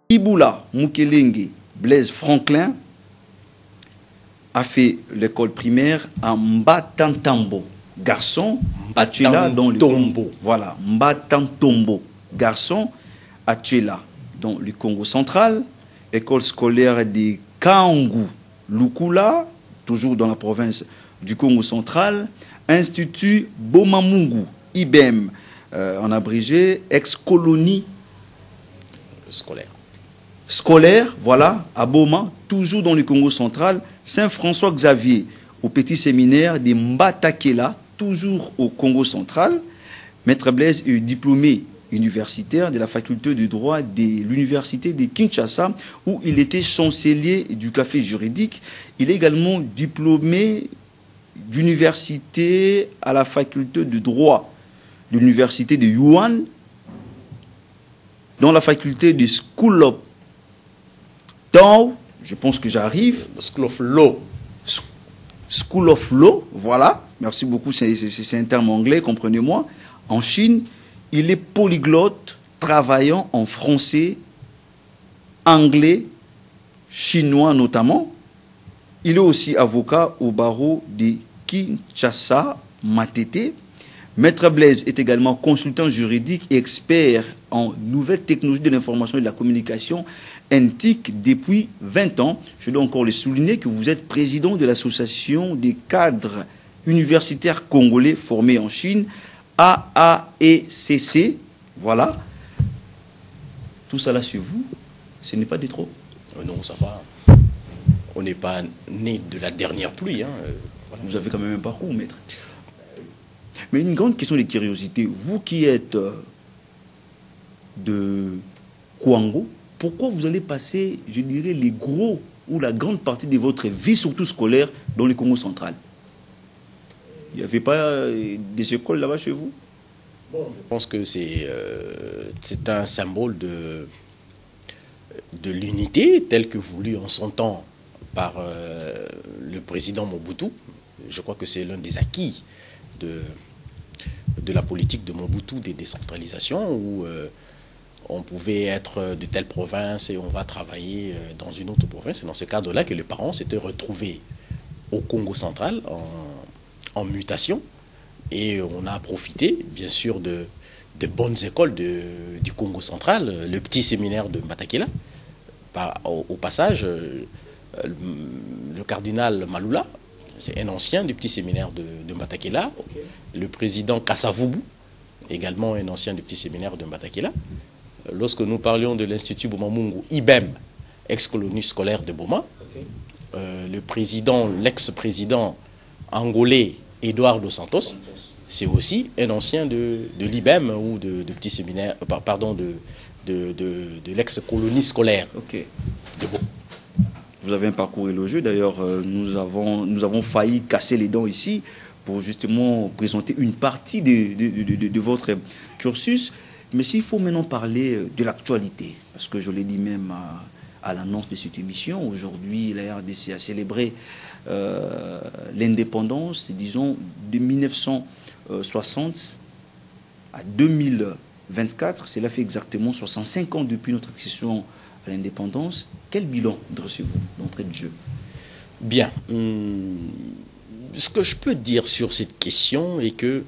Ibula Mukelenge Blaise Franklin a fait l'école primaire à Mbatantambo, garçon, à Tuela dans le Congo. Voilà, Mbatantombo, garçon, à Tuela dans le Congo central. École scolaire de Kangu Lukula, toujours dans la province du Congo central. Institut Bomamungu, IBEM, en abrégé, ex-colonie scolaire, voilà, à Boma, toujours dans le Congo central. Saint-François Xavier, au petit séminaire de Mbatakela, toujours au Congo central. Maître Blaise est diplômé universitaire de la faculté de droit de l'université de Kinshasa, où il était chancelier du café juridique. Il est également diplômé d'université à la faculté de droit de l'université de Yuan, dans la faculté de School of Law, je pense que j'arrive. School of Law. School of Law, voilà. Merci beaucoup, c'est un terme anglais, comprenez-moi. En Chine, il est polyglotte, travaillant en français, anglais, chinois notamment. Il est aussi avocat au barreau de Kinshasa, Matete. Maître Blaise est également consultant juridique et expert en nouvelles technologies de l'information et de la communication NTIC depuis 20 ans. Je dois encore le souligner que vous êtes président de l'association des cadres universitaires congolais formés en Chine, AAECC. Voilà. Tout ça là sur vous, ce n'est pas des trop. Non, ça va. On n'est pas né de la dernière pluie. Hein. Voilà. Vous avez quand même un parcours, maître. Mais une grande question de curiosité. Vous qui êtes de Kwango, pourquoi vous allez passer, je dirais, les gros ou la grande partie de votre vie, surtout scolaire, dans le Congo central? Il n'y avait pas des écoles là-bas chez vous? Bon, je pense que c'est un symbole de l'unité telle que voulue en son temps par le président Mobutu. Je crois que c'est l'un des acquis de la politique de Mobutu des décentralisations, où on pouvait être de telle province et on va travailler dans une autre province. C'est dans ce cadre-là que les parents s'étaient retrouvés au Congo central en mutation, et on a profité bien sûr de bonnes écoles du Congo central, le petit séminaire de Mbatakela. Au passage, le cardinal Malula, c'est un ancien du petit séminaire de Mbatakela. Okay. Le président Kassavubu, également un ancien du petit séminaire de Mbatakela. Lorsque nous parlions de l'Institut Bomamungu, IBEM, ex-colonie scolaire de Boma, okay. Le président, l'ex-président angolais Eduardo dos Santos, c'est aussi un ancien de l'IBEM ou de petit séminaire, pardon, de l'ex-colonie scolaire okay. de Boma. Vous avez un parcours élogieux. D'ailleurs, nous avons failli casser les dents ici pour justement présenter une partie de votre cursus. Mais s'il faut maintenant parler de l'actualité, parce que je l'ai dit même à l'annonce de cette émission, aujourd'hui la RDC a célébré l'indépendance, disons, de 1960 à 2024. Cela fait exactement 65 ans depuis notre accession à l'indépendance. Quel bilan dressez-vous d'entrée de jeu? Bien. Ce que je peux dire sur cette question est que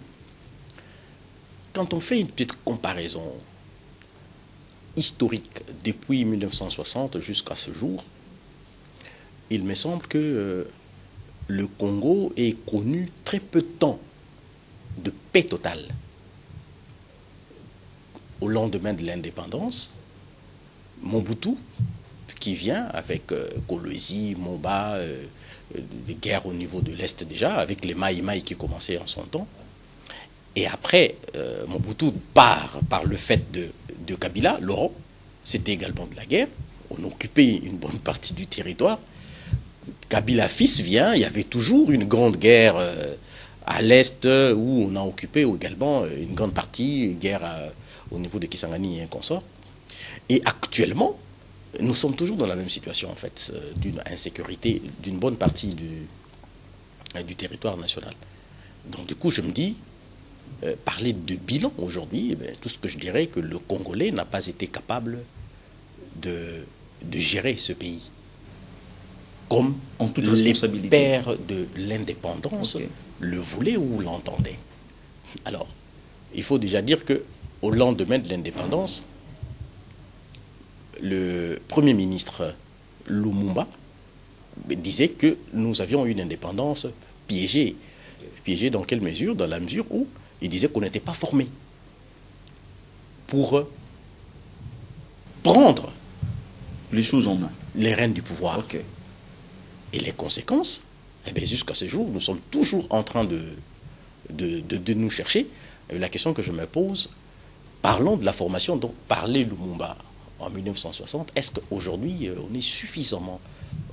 quand on fait une petite comparaison historique depuis 1960 jusqu'à ce jour, il me semble que le Congo ait connu très peu de temps de paix totale. Au lendemain de l'indépendance, Mobutu, qui vient avec Kolwezi, Moba, des guerres au niveau de l'Est déjà, avec les Maï-Maï qui commençaient en son temps. Et après, Mobutu part par le fait de Kabila, Laurent, c'était également de la guerre. On occupait une bonne partie du territoire. Kabila fils vient, il y avait toujours une grande guerre à l'Est où on a occupé également une grande partie, guerre au niveau de Kisangani et un consort. Et actuellement, nous sommes toujours dans la même situation, en fait, d'une insécurité d'une bonne partie du territoire national. Donc, du coup, je me dis, parler de bilan aujourd'hui, tout ce que je dirais, que le Congolais n'a pas été capable de gérer ce pays comme En toute les responsabilité. pères de l'indépendance Ok. le voulaient ou l'entendaient. Alors, il faut déjà dire que au lendemain de l'indépendance, le Premier ministre Lumumba disait que nous avions une indépendance piégée. Piégée dans quelle mesure? Dans la mesure où il disait qu'on n'était pas formé pour prendre Les choses en main. les rênes du pouvoir. Ok. Et les conséquences, eh bien, jusqu'à ce jour, nous sommes toujours en train de nous chercher. Et la question que je me pose, parlons de la formation dont parlait Lumumba en 1960. Est-ce qu'aujourd'hui, on est suffisamment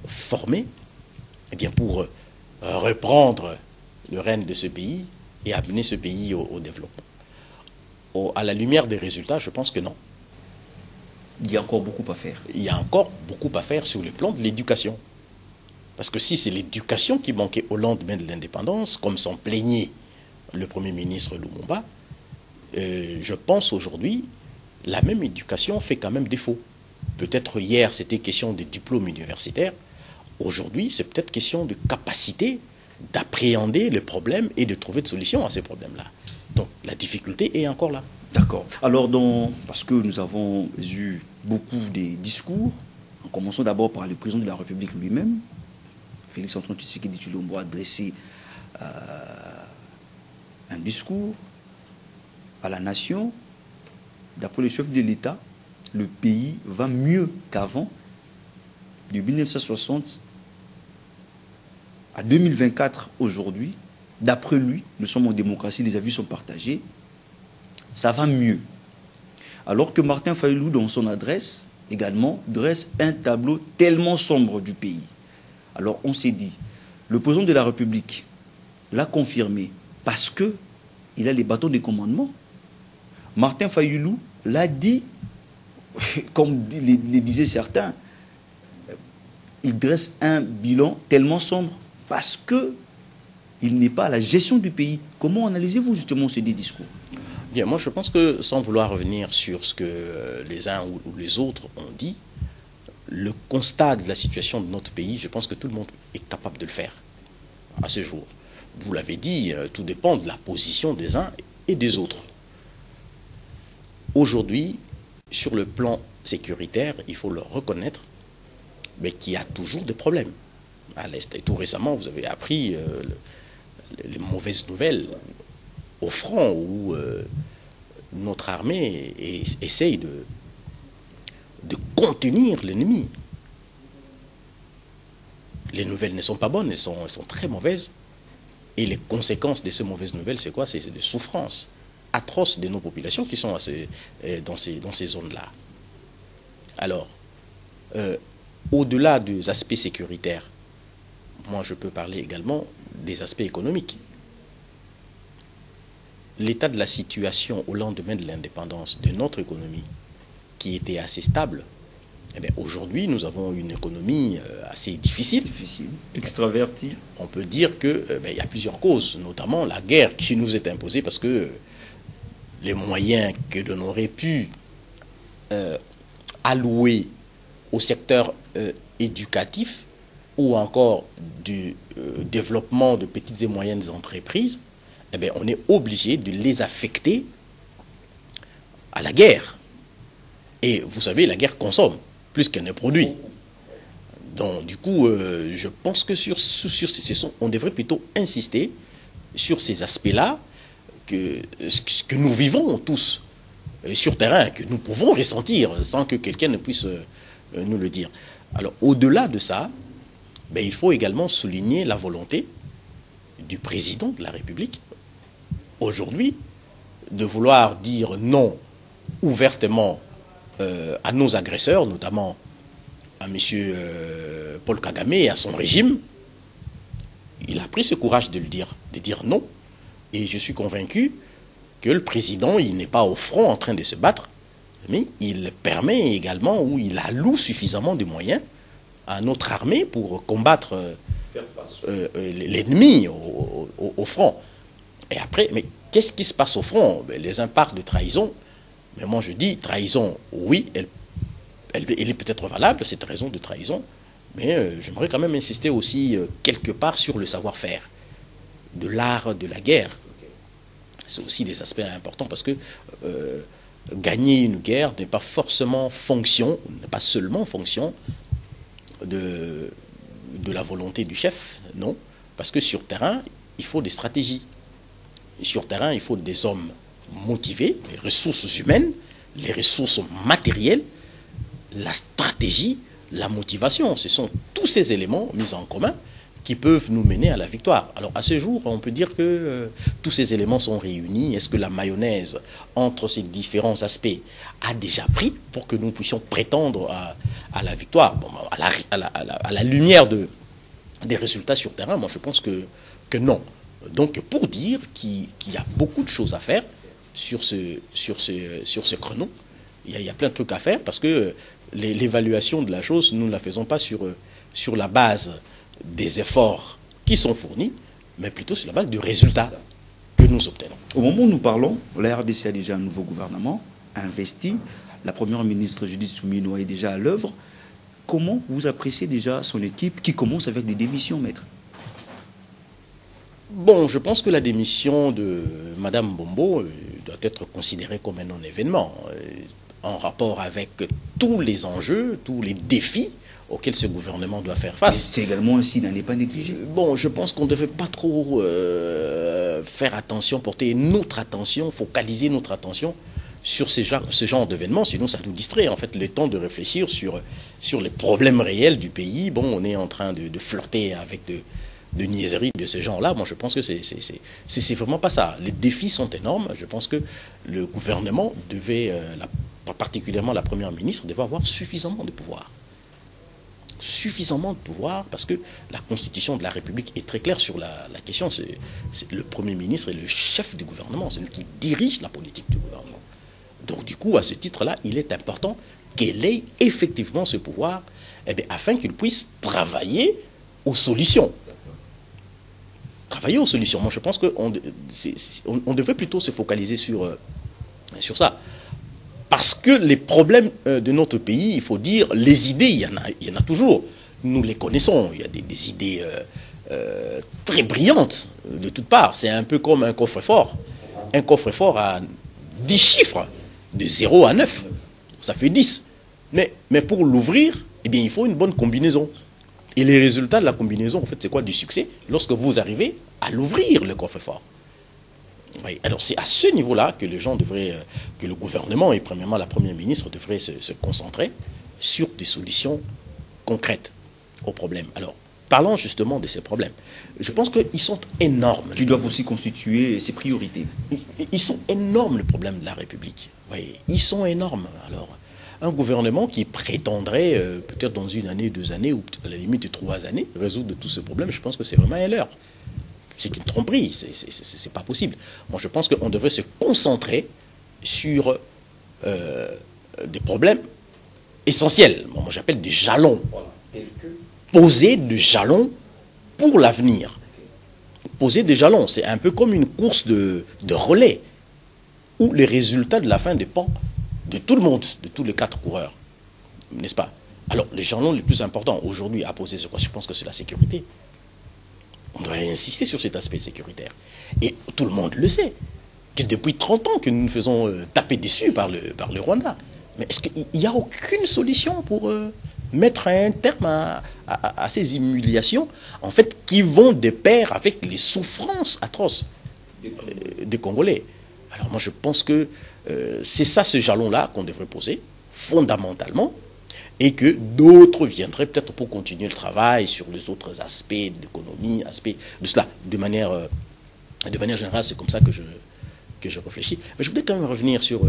formé eh bien, pour reprendre le règne de ce pays et amener ce pays au développement? À la lumière des résultats, je pense que non. Il y a encore beaucoup à faire. Il y a encore beaucoup à faire sur le plan de l'éducation. Parce que si c'est l'éducation qui manquait au lendemain de l'indépendance, comme s'en plaignait le Premier ministre Lumumba, je pense aujourd'hui, la même éducation fait quand même défaut. Peut-être hier, c'était question de diplôme universitaire. Aujourd'hui, c'est peut-être question de capacité d'appréhender le problème et de trouver des solutions à ces problèmes-là. Donc, la difficulté est encore là. D'accord. Alors, parce que nous avons eu beaucoup de discours, en commençant d'abord par le président de la République lui-même, Félix-Antoine Tshisekedi Tshilombo, a adressé un discours à la nation. D'après le chef de l'État, le pays va mieux qu'avant. De 1960 à 2024 aujourd'hui, d'après lui, nous sommes en démocratie, les avis sont partagés, ça va mieux. Alors que Martin Fayulu, dans son adresse, également, dresse un tableau tellement sombre du pays. Alors on s'est dit, le président de la République l'a confirmé parce qu'il a les bâtons de commandement. Martin Fayulu l'a dit, comme le disaient certains, il dresse un bilan tellement sombre parce qu'il n'est pas à la gestion du pays. Comment analysez-vous justement ces deux discours? Bien, moi je pense que sans vouloir revenir sur ce que les uns ou les autres ont dit, le constat de la situation de notre pays, je pense que tout le monde est capable de le faire à ce jour. Vous l'avez dit, tout dépend de la position des uns et des autres. Aujourd'hui, sur le plan sécuritaire, il faut le reconnaître, mais qu'il y a toujours des problèmes à l'Est. Et tout récemment, vous avez appris les mauvaises nouvelles au front où notre armée essaye de contenir l'ennemi. Les nouvelles ne sont pas bonnes, elles sont très mauvaises. Et les conséquences de ces mauvaises nouvelles, c'est quoi? C'est des souffrances atroces de nos populations qui sont dans ces zones-là. Alors, au-delà des aspects sécuritaires, moi je peux parler également des aspects économiques. L'état de la situation au lendemain de l'indépendance de notre économie, qui était assez stable, eh bien, aujourd'hui nous avons une économie assez difficile. Difficile, extravertie. On peut dire qu'il y a plusieurs causes, notamment la guerre qui nous est imposée parce que les moyens que l'on aurait pu allouer au secteur éducatif ou encore du développement de petites et moyennes entreprises, eh bien, on est obligé de les affecter à la guerre. Et vous savez, la guerre consomme plus qu'elle ne produit. Donc, du coup, je pense que on devrait plutôt insister sur ces aspects-là que nous vivons tous sur terrain, que nous pouvons ressentir sans que quelqu'un ne puisse nous le dire. Alors, au-delà de ça, ben, il faut également souligner la volonté du président de la République, aujourd'hui, de vouloir dire non ouvertement à nos agresseurs, notamment à M. Paul Kagame et à son régime. Il a pris ce courage de le dire, de dire non. Et je suis convaincu que le président, il n'est pas au front en train de se battre, mais il permet également, ou il alloue suffisamment de moyens à notre armée pour combattre l'ennemi au front. Et après, mais qu'est-ce qui se passe au front? Les uns parlent de trahison, mais moi je dis trahison, oui, elle est peut-être valable, cette raison de trahison, mais j'aimerais quand même insister aussi quelque part sur le savoir-faire de l'art de la guerre. C'est aussi des aspects importants parce que gagner une guerre n'est pas forcément fonction, n'est pas seulement fonction de la volonté du chef, non, parce que sur terrain, il faut des stratégies. Et sur terrain, il faut des hommes motivés, les ressources humaines, les ressources matérielles, la stratégie, la motivation. Ce sont tous ces éléments mis en commun qui peuvent nous mener à la victoire. Alors à ce jour, on peut dire que tous ces éléments sont réunis. Est-ce que la mayonnaise entre ces différents aspects a déjà pris pour que nous puissions prétendre à la victoire? Bon, à la lumière des résultats sur terrain, moi je pense que non. Donc pour dire qu'il y a beaucoup de choses à faire sur ce chrono, il y a plein de trucs à faire parce que l'évaluation de la chose, nous ne la faisons pas sur la base des efforts qui sont fournis, mais plutôt sur la base du résultat que nous obtenons. Au moment où nous parlons, la RDC a déjà un nouveau gouvernement investi. La première ministre Judith Soumino est déjà à l'œuvre. Comment vous appréciez déjà son équipe qui commence avec des démissions, maître? Bon, je pense que la démission de Mme Bombo doit être considérée comme un non-événement en rapport avec tous les enjeux, tous les défis auxquels ce gouvernement doit faire face. C'est également un signe à ne pas négliger. Bon, je pense qu'on ne devait pas trop faire attention, porter notre attention, focaliser notre attention sur ce genre d'événements, sinon ça nous distrait en fait le temps de réfléchir sur les problèmes réels du pays. Bon, on est en train de flirter avec de niaiseries de ce genre-là. Moi, je pense que c'est vraiment pas ça. Les défis sont énormes. Je pense que le gouvernement devait, particulièrement la première ministre, devait avoir suffisamment de pouvoir. Suffisamment de pouvoir, parce que la Constitution de la République est très claire sur la question. C'est le Premier ministre et le chef du gouvernement, c'est lui qui dirige la politique du gouvernement. Donc du coup, à ce titre-là, il est important qu'elle ait effectivement ce pouvoir afin qu'il puisse travailler aux solutions. Travailler aux solutions. Moi, je pense qu'on devait plutôt se focaliser sur ça. Parce que les problèmes de notre pays, il faut dire, les idées, il y en a toujours. Nous les connaissons. Il y a des idées très brillantes de toutes parts. C'est un peu comme un coffre-fort. Un coffre-fort à 10 chiffres, de 0 à 9. Ça fait 10. Mais pour l'ouvrir, eh bien, il faut une bonne combinaison. Et les résultats de la combinaison, en fait, c'est quoi? Du succès lorsque vous arrivez à l'ouvrir, le coffre-fort. Oui, alors c'est à ce niveau-là que les gens devraient, que le gouvernement et premièrement la première ministre devraient se concentrer sur des solutions concrètes aux problèmes. Alors, parlons justement de ces problèmes. Je pense qu'ils sont énormes. Qui doivent aussi constituer ses priorités. Ils sont énormes, les problèmes de la République. Oui, ils sont énormes. Alors, un gouvernement qui prétendrait, peut-être dans une année, 2 années, ou à la limite 3 années, résoudre tous ces problèmes, je pense que c'est vraiment un leurre. C'est une tromperie, c'est pas possible. Moi, je pense qu'on devrait se concentrer sur des problèmes essentiels. Moi, j'appelle des jalons. Poser des jalons pour l'avenir. Poser des jalons, c'est un peu comme une course de relais, où les résultats de la fin dépendent de tout le monde, de tous les 4 coureurs. N'est-ce pas? Alors, les jalons les plus importants aujourd'hui à poser, c'est quoi? Je pense que c'est la sécurité. On doit insister sur cet aspect sécuritaire. Et tout le monde le sait, que depuis 30 ans que nous nous faisons taper dessus par le Rwanda. Mais est-ce qu'il n'y a aucune solution pour mettre un terme à ces humiliations, en fait, qui vont de pair avec les souffrances atroces des Congolais? Alors moi, je pense que c'est ça, ce jalon-là, qu'on devrait poser, fondamentalement, et que d'autres viendraient peut-être pour continuer le travail sur les autres aspects d'économie, aspects de cela. De manière générale, c'est comme ça que je réfléchis. Mais je voudrais quand même revenir sur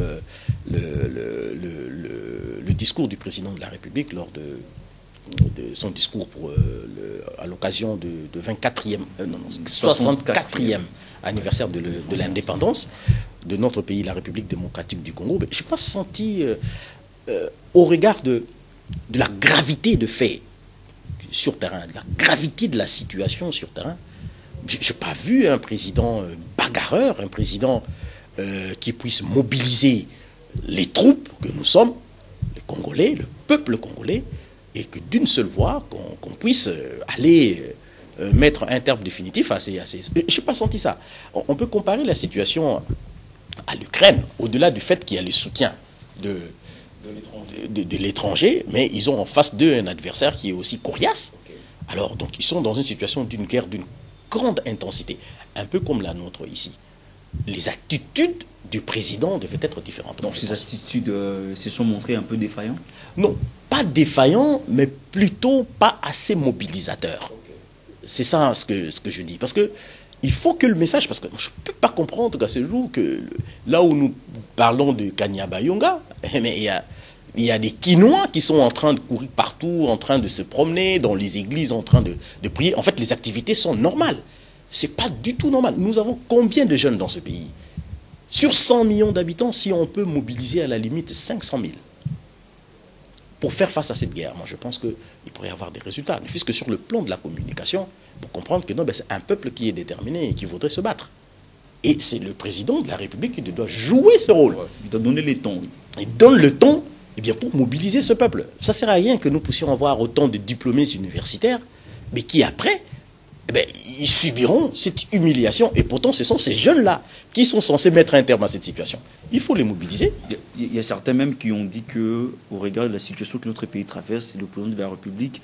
le discours du président de la République lors de son discours à l'occasion de 64e anniversaire de l'indépendance de notre pays, la République démocratique du Congo. Je n'ai pas senti, au regard de la gravité de fait sur terrain, de la gravité de la situation sur terrain, je n'ai pas vu un président bagarreur, un président qui puisse mobiliser les troupes que nous sommes, les Congolais, le peuple congolais, et que d'une seule voix, qu'on puisse aller mettre un terme définitif à ces... Je n'ai pas senti ça. On peut comparer la situation à l'Ukraine, au-delà du fait qu'il y a le soutien de l'étranger, mais ils ont en face d'eux un adversaire qui est aussi coriace. Alors, donc, ils sont dans une situation d'une guerre d'une grande intensité, un peu comme la nôtre ici. Les attitudes du président devaient être différentes. Donc, ces attitudes se sont montrées un peu défaillantes? Non, pas défaillantes, mais plutôt pas assez mobilisateurs. C'est ça ce que je dis. Parce que il faut que le message, parce que je ne peux pas comprendre qu'à ce jour, que là où nous parlons de Kanyabayonga, mais il y a des Quinois qui sont en train de courir partout, en train de se promener dans les églises, en train de prier. En fait, les activités sont normales. Ce n'est pas du tout normal. Nous avons combien de jeunes dans ce pays? Sur 100 millions d'habitants, si on peut mobiliser à la limite 500 000 pour faire face à cette guerre, moi je pense qu'il pourrait y avoir des résultats. Ne fût-ce que sur le plan de la communication, pour comprendre que non, ben, c'est un peuple qui est déterminé et qui voudrait se battre. Et c'est le président de la République qui doit jouer ce rôle. Il doit donner les tons. Il donne le ton eh bien, pour mobiliser ce peuple. Ça ne sert à rien que nous puissions avoir autant de diplômés universitaires, mais qui après, eh bien, ils subiront cette humiliation. Et pourtant, ce sont ces jeunes-là qui sont censés mettre un terme à cette situation. Il faut les mobiliser. Il y a certains même qui ont dit qu'au regard de la situation que notre pays traverse, le président de la République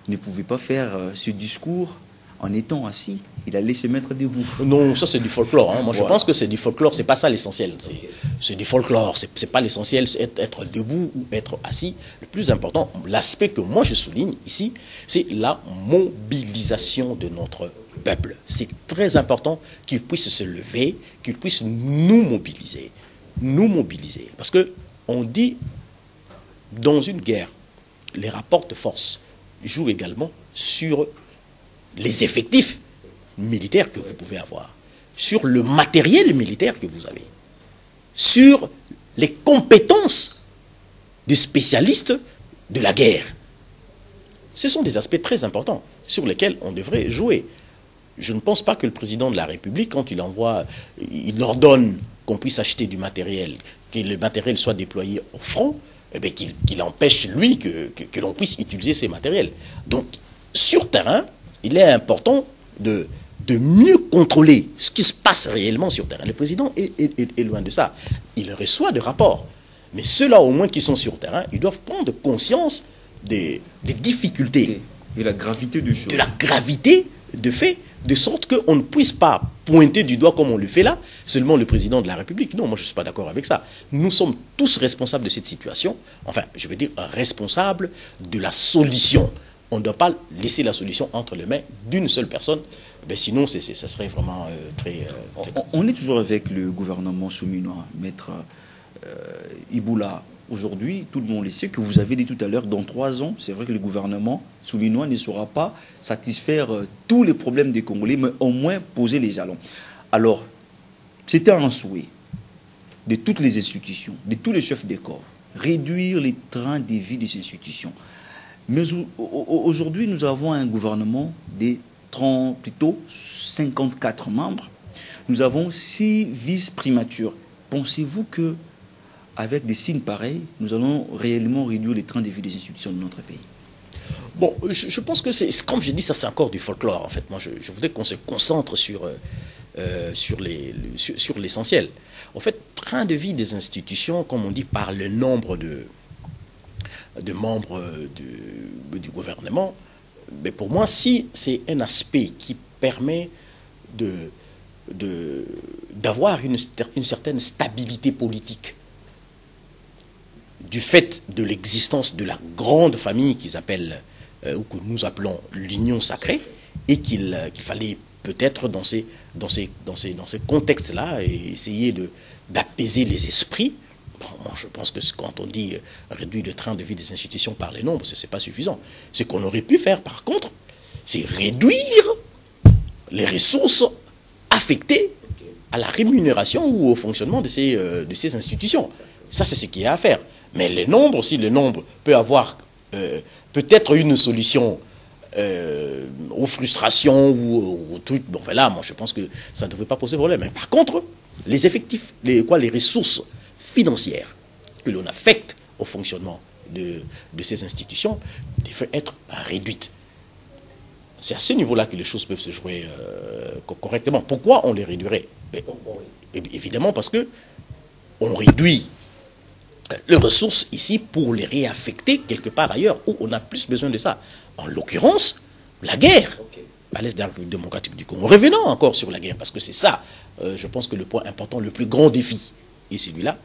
ne pouvait pas faire ce discours en étant assis. Il allait se mettre debout. Non, ça c'est du folklore. Hein. Moi je pense que c'est du folklore, c'est pas ça l'essentiel. C'est du folklore, c'est pas l'essentiel, c'est être debout ou être assis. Le plus important, l'aspect que moi je souligne ici, c'est la mobilisation de notre peuple. C'est très important qu'il puisse se lever, qu'il puisse nous mobiliser. Nous mobiliser. Parce que on dit, dans une guerre, les rapports de force jouent également sur les effectifs militaires que vous pouvez avoir, sur le matériel militaire que vous avez, sur les compétences des spécialistes de la guerre. Ce sont des aspects très importants sur lesquels on devrait jouer. Je ne pense pas que le président de la République, quand il envoie, il ordonne qu'on puisse acheter du matériel, que le matériel soit déployé au front, eh bien, qu'il empêche, lui, que l'on puisse utiliser ces matériels. Donc, sur terrain, il est important de mieux contrôler ce qui se passe réellement sur terrain. Le président est loin de ça. Il reçoit des rapports. Mais ceux-là, au moins, qui sont sur terrain, ils doivent prendre conscience des difficultés. Et la gravité du chose. De la gravité de fait, de sorte qu'on ne puisse pas pointer du doigt comme on le fait là, seulement le président de la République. Non, moi je ne suis pas d'accord avec ça. Nous sommes tous responsables de cette situation. Enfin, je veux dire, responsables de la solution. On ne doit pas laisser la solution entre les mains d'une seule personne. Ben sinon, ça serait vraiment très... On est toujours avec le gouvernement souminois, Maître Iboula. Aujourd'hui, tout le monde le sait, que vous avez dit tout à l'heure, dans 3 ans, c'est vrai que le gouvernement souminois ne saura pas satisfaire tous les problèmes des Congolais, mais au moins poser les jalons. Alors, c'était un souhait de toutes les institutions, de tous les chefs de corps, réduire les trains de vie des institutions. Mais aujourd'hui, nous avons un gouvernement de 54 membres. Nous avons 6 vice-primatures. Pensez-vous que avec des signes pareils, nous allons réellement réduire les trains de vie des institutions de notre pays? Bon, je pense que c'est, comme je dis, ça c'est encore du folklore en fait. Moi, je voudrais qu'on se concentre sur l'essentiel. En fait, train de vie des institutions, comme on dit, par le nombre de membres du gouvernement, mais pour moi, si c'est un aspect qui permet d'avoir une certaine stabilité politique, du fait de l'existence de la grande famille qu'ils appellent, ou que nous appelons l'union sacrée, et qu'il fallait peut-être dans ces contextes-là essayer d'apaiser les esprits. Bon, moi, je pense que quand on dit réduire le train de vie des institutions par les nombres, ce n'est pas suffisant. Ce qu'on aurait pu faire, par contre, c'est réduire les ressources affectées à la rémunération ou au fonctionnement de ces institutions. Ça, c'est ce qu'il y a à faire. Mais les nombres, si le nombre peut avoir peut-être une solution aux frustrations ou aux trucs, bon, voilà, moi je pense que ça ne devrait pas poser problème. Mais par contre, les effectifs, les ressources financières que l'on affecte au fonctionnement de ces institutions devrait être réduite. C'est à ce niveau-là que les choses peuvent se jouer correctement. Pourquoi on les réduirait? Évidemment parce que on réduit les ressources ici pour les réaffecter quelque part ailleurs où on a plus besoin de ça. En l'occurrence, la guerre. À l'Est de la République démocratique du Congo. Revenons encore sur la guerre, parce que c'est ça, je pense que le point important, le plus grand défi est celui-là.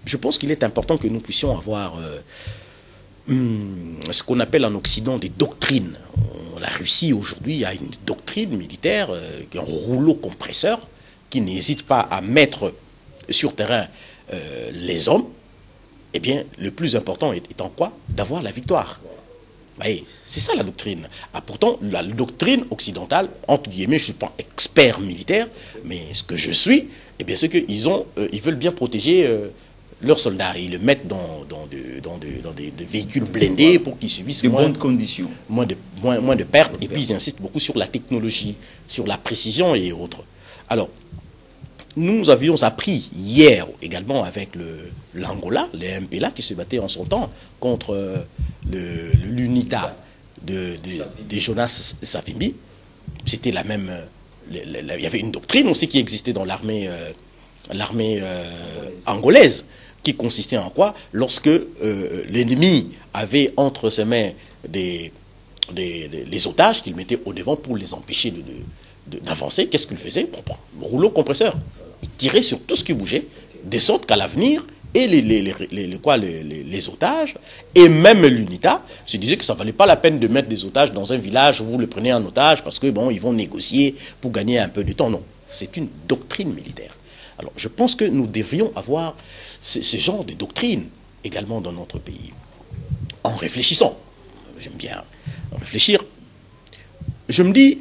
Je pense qu'il est important que nous puissions avoir ce qu'on appelle en Occident des doctrines. La Russie aujourd'hui a une doctrine militaire, un rouleau compresseur, qui n'hésite pas à mettre sur terrain les hommes. Eh bien, le plus important étant quoi? D'avoir la victoire. C'est ça la doctrine. Ah, pourtant, la doctrine occidentale, entre guillemets, je ne suis pas expert militaire, mais ce que je suis, eh bien, c'est qu'ils ils veulent bien protéger leurs soldats. Ils le mettent dans des véhicules blindés pour qu'ils subissent de bonnes conditions. Moins de pertes. Et puis, ils insistent beaucoup sur la technologie, sur la précision et autres. Alors, nous avions appris hier également avec l'Angola, les MPLA qui se battaient en son temps contre l'UNITA de Jonas Savimbi. C'était la même... Il y avait une doctrine aussi qui existait dans l'armée angolaise, qui consistait en quoi? Lorsque l'ennemi avait entre ses mains les otages qu'il mettait au devant pour les empêcher d'avancer, qu'est-ce qu'il faisait? Rouleau compresseur. Il tirait sur tout ce qui bougeait, de sorte qu'à l'avenir, et les otages, et même l'UNITA, se disaient que ça ne valait pas la peine de mettre des otages dans un village où vous le prenez en otage, parce que bon, ils vont négocier pour gagner un peu de temps. Non, c'est une doctrine militaire. Alors, je pense que nous devrions avoir ce genre de doctrine également dans notre pays. En réfléchissant, j'aime bien réfléchir, je me dis,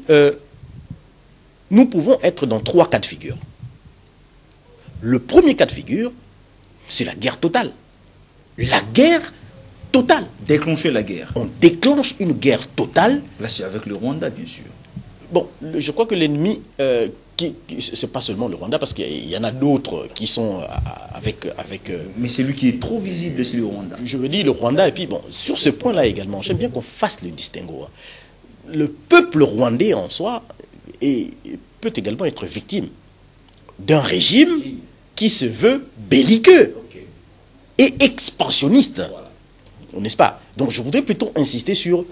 nous pouvons être dans 3 cas de figure. Le premier cas de figure, c'est la guerre totale. La guerre totale. Déclencher la guerre. On déclenche une guerre totale. Là, c'est avec le Rwanda, bien sûr. Bon, je crois que l'ennemi, c'est pas seulement le Rwanda, parce qu'il y en a d'autres qui sont avec mais celui qui est trop visible, c'est le Rwanda. Je veux dire le Rwanda, et puis bon, sur ce point-là également, j'aime bien qu'on fasse le distinguo. Le peuple rwandais en soi peut également être victime d'un régime qui se veut belliqueux et expansionniste, n'est-ce pas? Donc je voudrais plutôt insister sur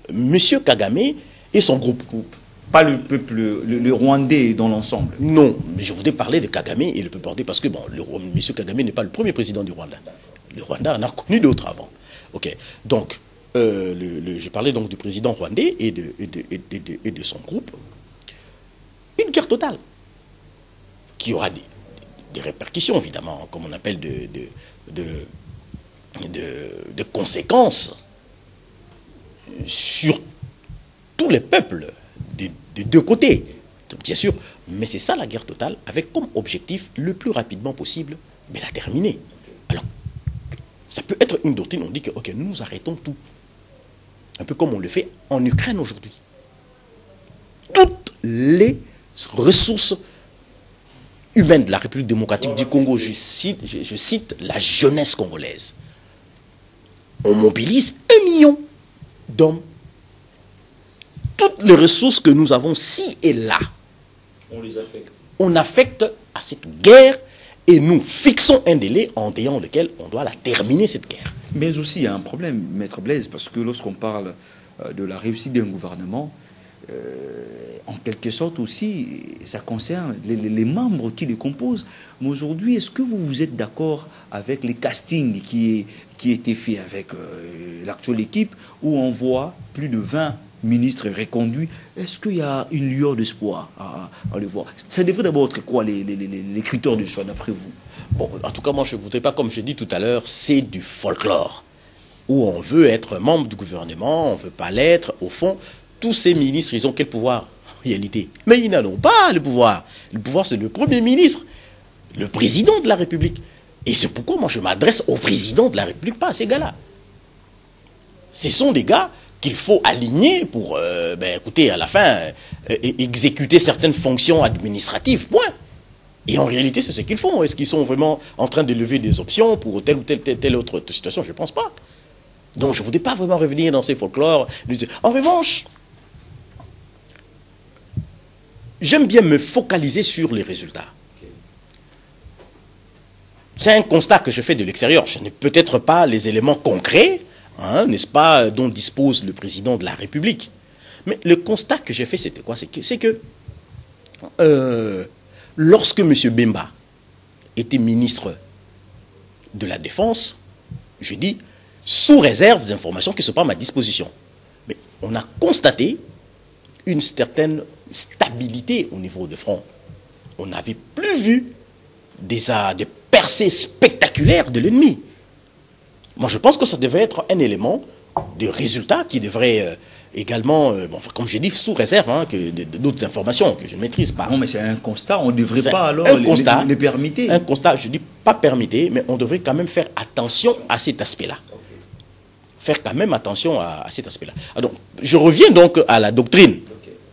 M. Kagame et son groupe. Pas le peuple, le Rwandais dans l'ensemble. Non, mais je voudrais parler de Kagame et le peuple rwandais, parce que bon, M. Kagame n'est pas le premier président du Rwanda. Le Rwanda en a connu d'autres avant. Ok. Donc, je parlais donc du président rwandais et de son groupe. Une guerre totale qui aura des répercussions, évidemment, comme on appelle de conséquences sur tous les peuples des deux côtés, bien sûr. Mais c'est ça la guerre totale, avec comme objectif le plus rapidement possible de la terminer. Alors, ça peut être une doctrine, on dit que ok, nous arrêtons tout. Un peu comme on le fait en Ukraine aujourd'hui. Toutes les ressources humaines de la République démocratique du Congo, je cite la jeunesse congolaise. On mobilise 1 million d'hommes. Toutes les ressources que nous avons ci et là, on affecte à cette guerre et nous fixons un délai en déant lequel on doit la terminer, cette guerre. Mais aussi, il y a un problème, Maître Blaise, parce que lorsqu'on parle de la réussite d'un gouvernement, en quelque sorte aussi, ça concerne les membres qui le composent. Mais aujourd'hui, est-ce que vous êtes d'accord avec les castings qui étaient faits avec l'actuelle équipe, où on voit plus de 20 ministres reconduits? Est-ce qu'il y a une lueur d'espoir à le voir? Ça devrait d'abord être quoi les critères de choix, d'après vous? Bon, en tout cas, moi, je ne voudrais pas, comme je dis tout à l'heure, c'est du folklore, où on veut être membre du gouvernement, on ne veut pas l'être. Au fond, tous ces ministres, ils ont quel pouvoir en réalité? Mais ils n'en ont pas le pouvoir. Le pouvoir, c'est le Premier ministre, le président de la République. Et c'est pourquoi moi, je m'adresse au président de la République, pas à ces gars-là. Ce sont des gars qu'il faut aligner pour, écoutez, à la fin, exécuter certaines fonctions administratives, point. Et en réalité, c'est ce qu'ils font. Est-ce qu'ils sont vraiment en train de lever des options pour telle ou telle autre situation? Je ne pense pas. Donc je ne voudrais pas vraiment revenir dans ces folklores. En revanche, j'aime bien me focaliser sur les résultats. C'est un constat que je fais de l'extérieur. Je n'ai peut-être pas les éléments concrets, hein, n'est-ce pas, dont dispose le président de la République. Mais le constat que j'ai fait, c'était quoi? C'est que lorsque M. Bemba était ministre de la Défense, je dis, sous réserve d'informations qui sont pas à ma disposition. Mais on a constaté une certaine stabilité au niveau de front. On n'avait plus vu des percées spectaculaires de l'ennemi. Moi, je pense que ça devait être un élément de résultat qui devrait également, bon, enfin, comme j'ai dit, sous réserve hein, d'autres informations que je ne maîtrise pas. Non, mais c'est un constat, on ne devrait pas alors les permettre. Un constat, je ne dis pas permettre, mais on devrait quand même faire attention à cet aspect-là. Faire quand même attention à cet aspect-là. Donc, je reviens donc à la doctrine.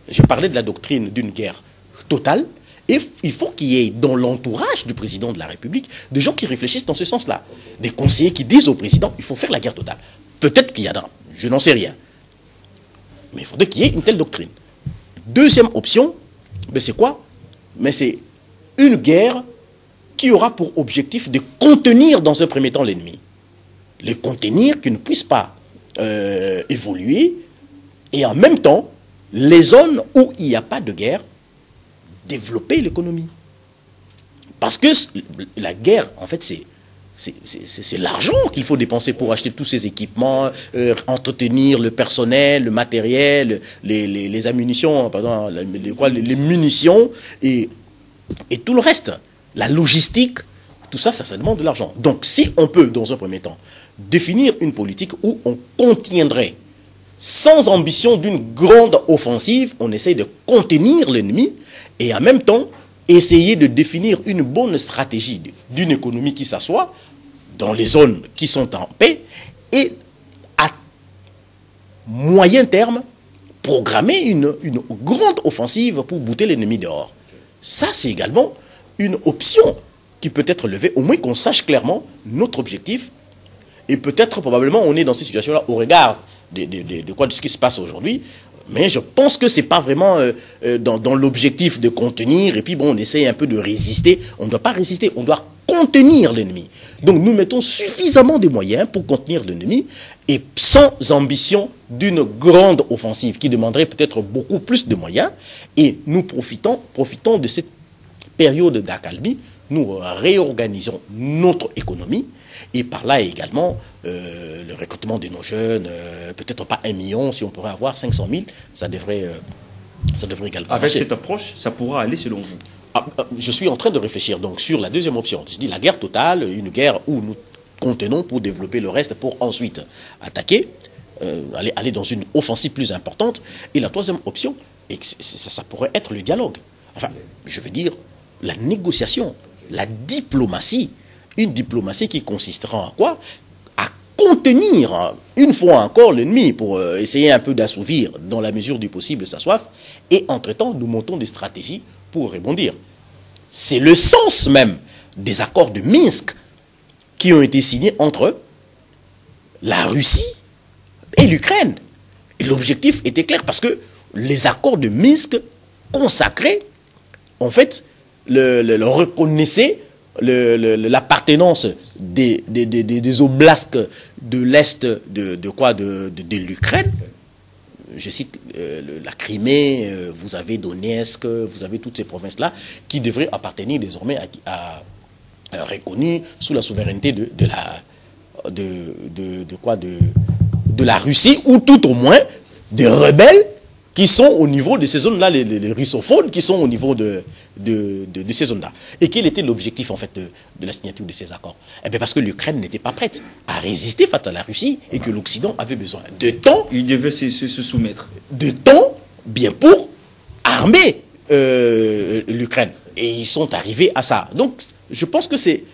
Je parlais de la doctrine d'une guerre totale. Et il faut qu'il y ait dans l'entourage du président de la République des gens qui réfléchissent dans ce sens-là. Des conseillers qui disent au président, il faut faire la guerre totale. Peut-être qu'il y en a, je n'en sais rien. Mais il faudrait qu'il y ait une telle doctrine. Deuxième option, ben c'est quoi? Mais c'est une guerre qui aura pour objectif de contenir dans un premier temps l'ennemi. Les contenir, qu'ils ne puissent pas évoluer. Et en même temps, les zones où il n'y a pas de guerre, développer l'économie. Parce que la guerre, en fait, c'est l'argent qu'il faut dépenser pour acheter tous ces équipements, entretenir le personnel, le matériel, les ammunitions, pardon, les munitions et tout le reste. La logistique, tout ça, ça demande de l'argent. Donc, si on peut, dans un premier temps, définir une politique où on contiendrait, sans ambition d'une grande offensive, on essaye de contenir l'ennemi et en même temps, essayer de définir une bonne stratégie d'une économie qui s'assoit dans les zones qui sont en paix et à moyen terme, programmer une grande offensive pour bouter l'ennemi dehors. Ça, c'est également une option qui peut être levée, au moins qu'on sache clairement notre objectif. Et peut-être, probablement, on est dans ces situations-là au regard de ce qui se passe aujourd'hui. Mais je pense que ce n'est pas vraiment dans l'objectif de contenir. Et puis, bon, on essaie un peu de résister. On ne doit pas résister, on doit contenir l'ennemi. Donc, nous mettons suffisamment de moyens pour contenir l'ennemi et sans ambition d'une grande offensive qui demanderait peut-être beaucoup plus de moyens. Et nous profitons de cette période d'accalmie. Nous réorganisons notre économie. Et par là également, le recrutement de nos jeunes, peut-être pas 1 million, si on pourrait avoir 500 000, ça devrait également Avec marcher. Cette approche, ça pourra aller selon vous? Je suis en train de réfléchir donc sur la deuxième option. Je dis la guerre totale, une guerre où nous contenons pour développer le reste, pour ensuite attaquer, aller dans une offensive plus importante. Et la troisième option, et ça pourrait être le dialogue. Enfin, je veux dire, la négociation, la diplomatie. Une diplomatie qui consistera en quoi? À contenir une fois encore l'ennemi pour essayer un peu d'assouvir dans la mesure du possible sa soif. Et entre-temps, nous montons des stratégies pour rebondir. C'est le sens même des accords de Minsk qui ont été signés entre la Russie et l'Ukraine. Et l'objectif était clair parce que les accords de Minsk consacraient, en fait, le reconnaissaient l'appartenance des oblasts de l'Est de l'Ukraine. Je cite la Crimée, vous avez Donetsk, vous avez toutes ces provinces-là qui devraient appartenir désormais reconnues sous la souveraineté de la Russie, ou tout au moins des rebelles qui sont au niveau de ces zones-là, les russophones qui sont au niveau de ces zones-là. Et quel était l'objectif en fait de la signature de ces accords? Eh bien parce que l'Ukraine n'était pas prête à résister face à la Russie et que l'Occident avait besoin de temps. Il devait se soumettre. De temps, bien pour armer l'Ukraine. Et ils sont arrivés à ça. Donc je pense que c'est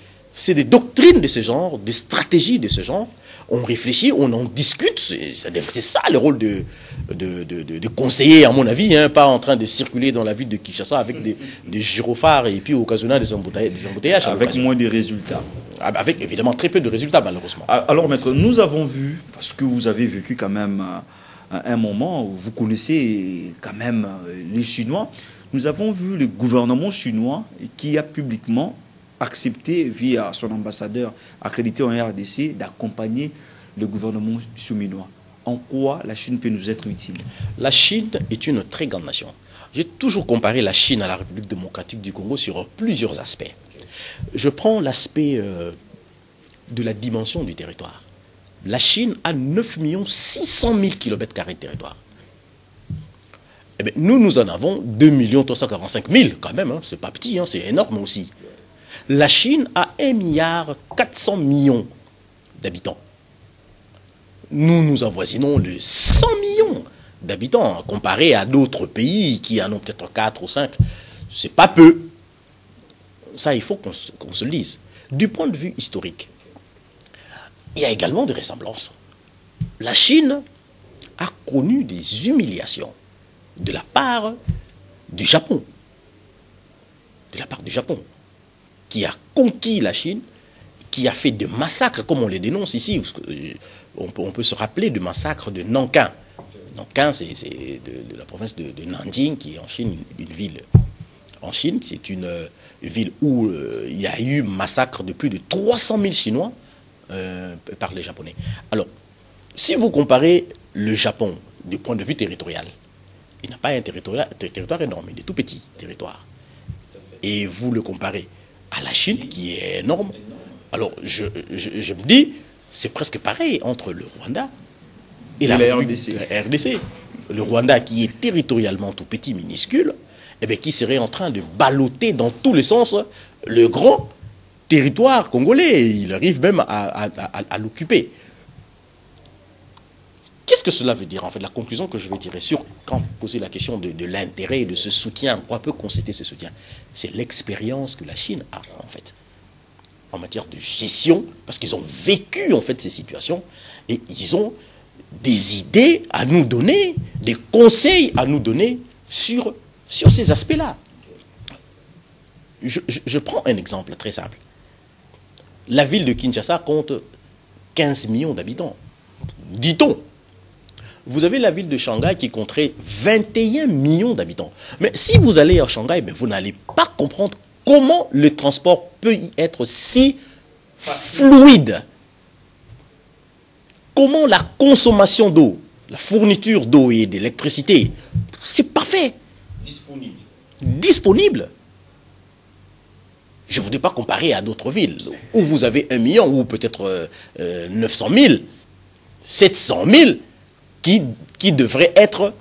des doctrines de ce genre, des stratégies de ce genre. On réfléchit, on en discute, c'est ça le rôle de conseiller, à mon avis, hein, pas en train de circuler dans la ville de Kinshasa avec des gyrophares et puis occasionnant des embouteillages. Avec moins de résultats. avec évidemment très peu de résultats malheureusement. Alors maître, nous avons vu, parce que vous avez vécu quand même un moment, vous connaissez quand même les Chinois, nous avons vu le gouvernement chinois qui a publiquement accepté via son ambassadeur accrédité en RDC d'accompagner le gouvernement chinois. En quoi la Chine peut nous être utile? La Chine est une très grande nation. J'ai toujours comparé la Chine à la République démocratique du Congo sur plusieurs aspects. Je prends l'aspect de la dimension du territoire. La Chine a 9 600 000 km² de territoire. Eh bien, nous en avons 2 345 000 quand même. Hein. C'est pas petit, hein, c'est énorme aussi. La Chine a 1,4 milliard d'habitants. Nous avoisinons les 100 millions d'habitants, comparé à d'autres pays qui en ont peut-être 4 ou 5. C'est pas peu. Ça, il faut qu'on se le dise. Du point de vue historique, il y a également des ressemblances. La Chine a connu des humiliations de la part du Japon. De la part du Japon, qui a conquis la Chine, qui a fait des massacres, comme on les dénonce ici. On peut se rappeler du massacre de Nankin. Nankin, c'est de la province de Nanjing, qui est en Chine, une ville. En Chine, c'est une ville où il y a eu massacre de plus de 300 000 Chinois par les Japonais. Alors, si vous comparez le Japon du point de vue territorial, il n'a pas un territoire énorme, il est tout petit territoire. Et vous le comparez à la Chine, qui est énorme, alors je me dis, c'est presque pareil entre le Rwanda et la RDC. Le Rwanda, qui est territorialement tout petit, minuscule, eh bien, qui serait en train de balloter dans tous les sens le grand territoire congolais. Il arrive même à l'occuper. Qu'est-ce que cela veut dire, en fait, la conclusion que je vais tirer sur, quand vous posez la question de l'intérêt et de ce soutien, en quoi peut consister ce soutien? C'est l'expérience que la Chine a, en fait, en matière de gestion, parce qu'ils ont vécu, en fait, ces situations, et ils ont des idées à nous donner, des conseils à nous donner sur ces aspects-là. Je prends un exemple très simple. La ville de Kinshasa compte 15 millions d'habitants, dit-on. Vous avez la ville de Shanghai qui compterait 21 millions d'habitants. Mais si vous allez à Shanghai, vous n'allez pas comprendre comment le transport peut y être si fluide. Comment la consommation d'eau, la fourniture d'eau et d'électricité, c'est parfait. Disponible. Je ne voudrais pas comparer à d'autres villes où vous avez 1 million ou peut-être 900 000, 700 000 qui devrait être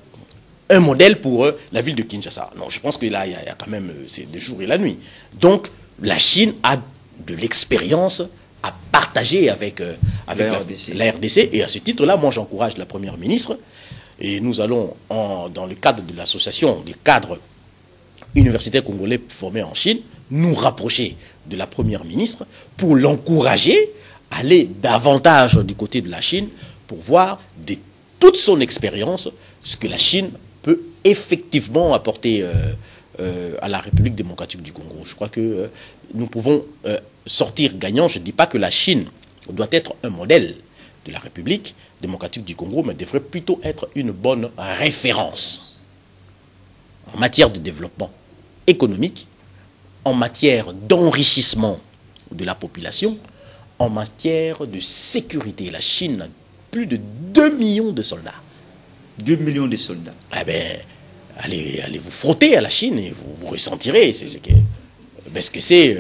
un modèle pour la ville de Kinshasa. Non, je pense que là, il y a quand même, c'est le jour et la nuit. Donc, la Chine a de l'expérience à partager avec la RDC. Et à ce titre-là, moi, j'encourage la Première ministre. Et nous allons, dans le cadre de l'association des cadres universitaires congolais formés en Chine, nous rapprocher de la Première ministre pour l'encourager à aller davantage du côté de la Chine pour voir toute son expérience ce que la Chine peut effectivement apporter à la République démocratique du Congo. Je crois que nous pouvons sortir gagnants. Je ne dis pas que la Chine doit être un modèle de la République démocratique du Congo, mais devrait plutôt être une bonne référence en matière de développement économique, en matière d'enrichissement de la population, en matière de sécurité. La Chine a plus de 2 millions de soldats. 2 millions de soldats. Eh bien, allez vous frotter à la Chine et vous ressentirez parce que c'est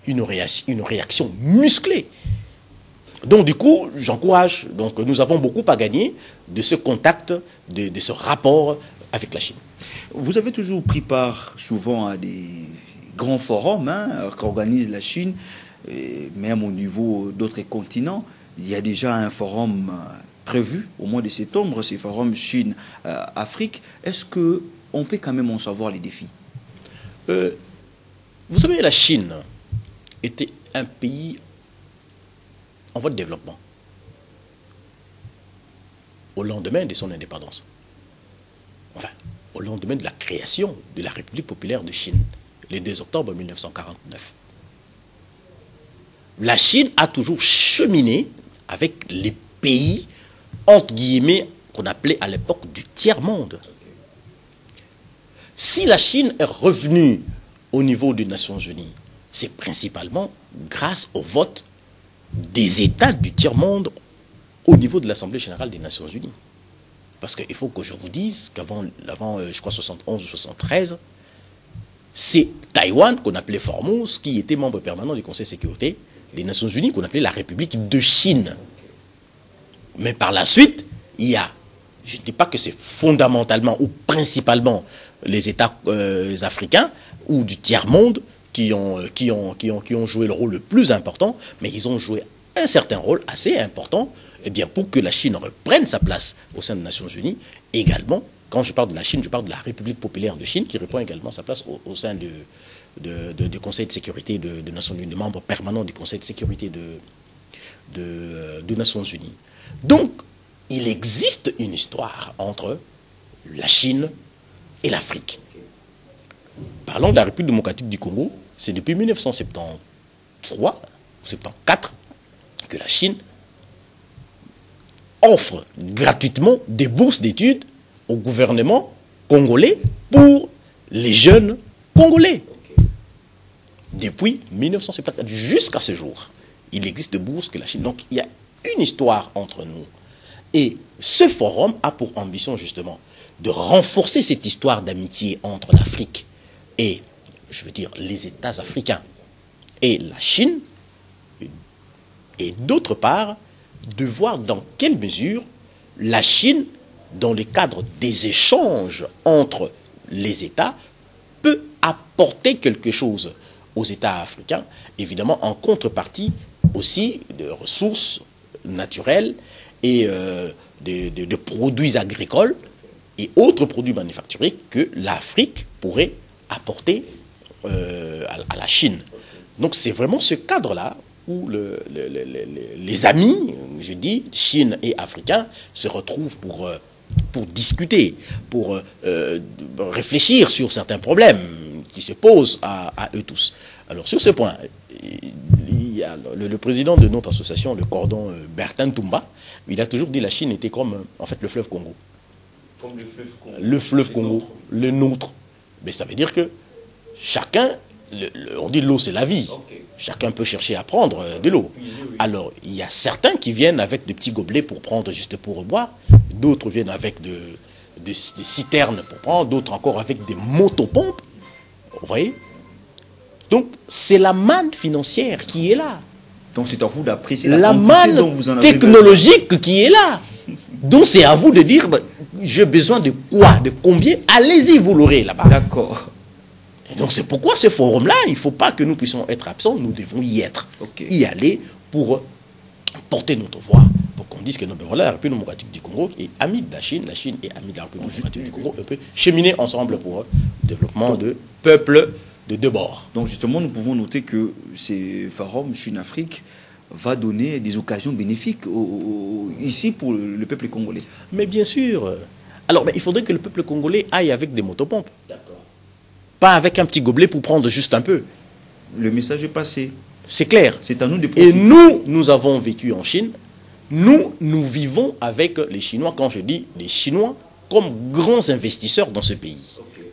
une réaction musclée. Donc du coup, j'encourage. Donc nous avons beaucoup à gagner de ce contact, de ce rapport avec la Chine. Vous avez toujours pris part souvent à des grands forums qu'organise la Chine, et même au niveau d'autres continents. Il y a déjà un forum prévu au mois de septembre, c'est le forum Chine-Afrique. Est-ce qu'on peut quand même en savoir les défis? Vous savez, la Chine était un pays en voie de développement au lendemain de son indépendance. Enfin, au lendemain de la création de la République populaire de Chine, le 2 octobre 1949. la Chine a toujours cheminé avec les pays, entre guillemets, qu'on appelait à l'époque du tiers-monde. Si la Chine est revenue au niveau des Nations Unies, c'est principalement grâce au vote des États du tiers-monde au niveau de l'Assemblée générale des Nations Unies. Parce qu'il faut que je vous dise qu'avant, je crois, 71 ou 73, c'est Taïwan, qu'on appelait Formose, qui était membre permanent du Conseil de sécurité des Nations Unies, qu'on appelait la République de Chine. Mais par la suite, il y a, je ne dis pas que c'est fondamentalement ou principalement les États africains ou du tiers-monde qui ont joué le rôle le plus important, mais ils ont joué un certain rôle assez important, eh bien, pour que la Chine reprenne sa place au sein des Nations Unies. Également, quand je parle de la Chine, je parle de la République populaire de Chine, qui reprend également sa place au sein du Conseil de sécurité de Nations Unies, de membres permanents du Conseil de sécurité de Nations Unies. Donc, il existe une histoire entre la Chine et l'Afrique. Parlons de la République démocratique du Congo, c'est depuis 1973 ou 1974 que la Chine offre gratuitement des bourses d'études au gouvernement congolais pour les jeunes congolais. Depuis 1974 jusqu'à ce jour, il existe des bourses que la Chine... Donc, il y a une histoire entre nous. Et ce forum a pour ambition, justement, de renforcer cette histoire d'amitié entre l'Afrique et, je veux dire, les États africains et la Chine, et d'autre part, de voir dans quelle mesure la Chine, dans le cadre des échanges entre les États, peut apporter quelque chose aux États africains, évidemment en contrepartie aussi de ressources naturelles et de produits agricoles et autres produits manufacturiers que l'Afrique pourrait apporter à la Chine. Donc c'est vraiment ce cadre-là où les amis, je dis, Chine et Africains, se retrouvent pour discuter, pour réfléchir sur certains problèmes qui se posent à eux tous. Alors sur ce point, il y a le président de notre association, le cordon Bertin Toumba, il a toujours dit que la Chine était comme, en fait, le fleuve Congo. Comme le fleuve Congo. Le fleuve Congo, le nôtre. Mais ça veut dire que chacun, on dit l'eau c'est la vie. Okay. Chacun peut chercher à prendre de l'eau. Oui, oui. Alors, il y a certains qui viennent avec des petits gobelets pour prendre juste pour boire. D'autres viennent avec des citernes pour prendre. D'autres encore avec des motopompes. Vous voyez? Donc, c'est la manne financière qui est là. Donc, c'est à vous d'apprécier la manne dont vous en avez technologique besoin. Qui est là. Donc, c'est à vous de dire, bah, j'ai besoin de quoi, de combien? Allez-y, vous l'aurez là-bas. D'accord. Et donc, c'est pourquoi ce forum-là, il ne faut pas que nous puissions être absents, nous devons y être. Okay. Y aller pour porter notre voix, pour qu'on dise que non, ben voilà, la République démocratique du Congo est amie de la Chine est amie de la République démocratique du Congo, on peut cheminer ensemble pour le développement de peuples de deux bords. Donc justement, nous pouvons noter que ces forums Chine-Afrique va donner des occasions bénéfiques ici pour le peuple congolais. Mais bien sûr. Alors, ben, il faudrait que le peuple congolais aille avec des motopompes. D'accord. Pas avec un petit gobelet pour prendre juste un peu. Le message est passé. C'est clair. C'est à nous de profiter. Et nous avons vécu en Chine. Nous vivons avec les Chinois, quand je dis les Chinois, comme grands investisseurs dans ce pays. Okay.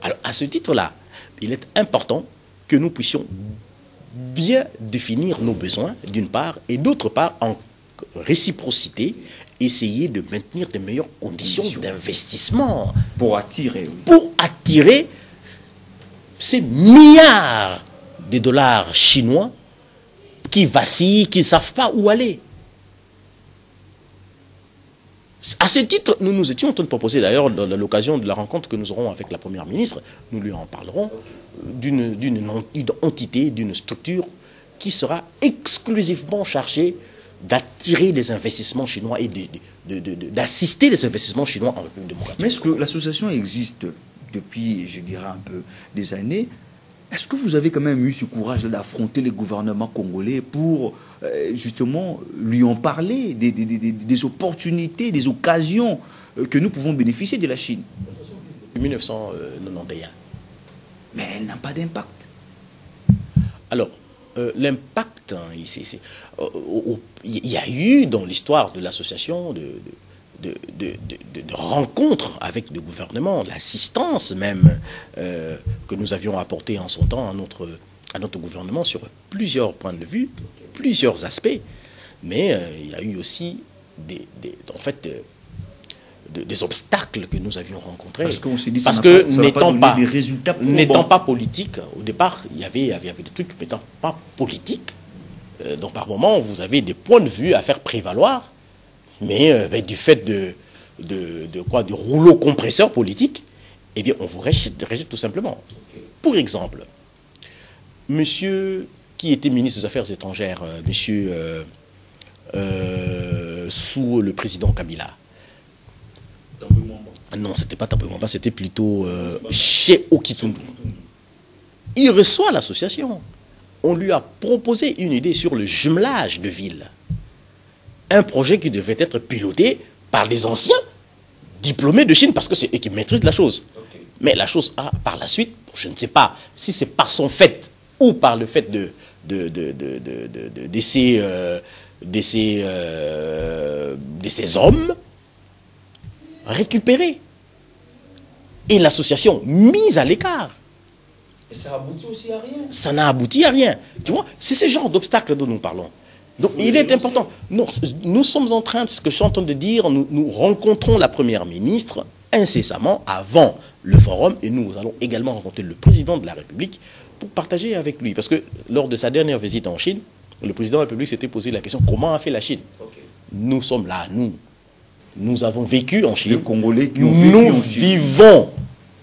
Alors, à ce titre-là, il est important que nous puissions bien définir nos besoins, d'une part, et d'autre part, en réciprocité, essayer de maintenir de meilleures conditions d'investissement. Pour attirer. Oui. Pour attirer ces milliards de dollars chinois qui vacillent, qui ne savent pas où aller. À ce titre, nous étions en train de proposer, d'ailleurs, à l'occasion de la rencontre que nous aurons avec la Première ministre, nous lui en parlerons, d'une entité, d'une structure qui sera exclusivement chargée d'attirer les investissements chinois et d'assister les investissements chinois en République démocratique. Mais est-ce que l'association existe depuis, je dirais un peu, des années? Est-ce que vous avez quand même eu ce courage d'affronter le gouvernement congolais pour justement lui en parler des opportunités, des occasions que nous pouvons bénéficier de la Chine? 1991. Mais elle n'a pas d'impact. Alors, L'impact, hein, il y a eu dans l'histoire de l'association de rencontres avec le gouvernement, l'assistance même que nous avions apportée en son temps à notre gouvernement sur plusieurs points de vue, plusieurs aspects. Mais il y a eu aussi en fait, des obstacles que nous avions rencontrés. Parce qu'on s'est dit que n'étant pas politique, au départ, il y avait des trucs n'étant pas politiques. Donc par moment, vous avez des points de vue à faire prévaloir, mais du fait du rouleau compresseur politique, eh bien, on vous rejette tout simplement. Pour exemple, monsieur qui était ministre des Affaires étrangères, monsieur sous le président Kabila. Non, c'était pas Tambo Mwamba, c'était plutôt chez Okitundu. Il reçoit l'association. On lui a proposé une idée sur le jumelage de villes. Un projet qui devait être piloté par des anciens diplômés de Chine, parce que c'est eux qui maîtrisent la chose. Okay. Mais la chose a, par la suite, je ne sais pas si c'est par son fait ou par le fait de ces hommes récupérés. Et l'association mise à l'écart. Et ça aboutit aussi à rien. Ça n'a abouti à rien. Tu vois, c'est ce genre d'obstacle dont nous parlons. Donc il est important. Non, nous sommes en train, ce que je suis en train de dire, nous rencontrons la première ministre incessamment avant le forum et nous allons également rencontrer le président de la République pour partager avec lui. Parce que lors de sa dernière visite en Chine, le président de la République s'était posé la question, comment a fait la Chine? Nous sommes là, nous avons vécu en Chine. Les Congolais qui ont vécu en Chine. Nous vivons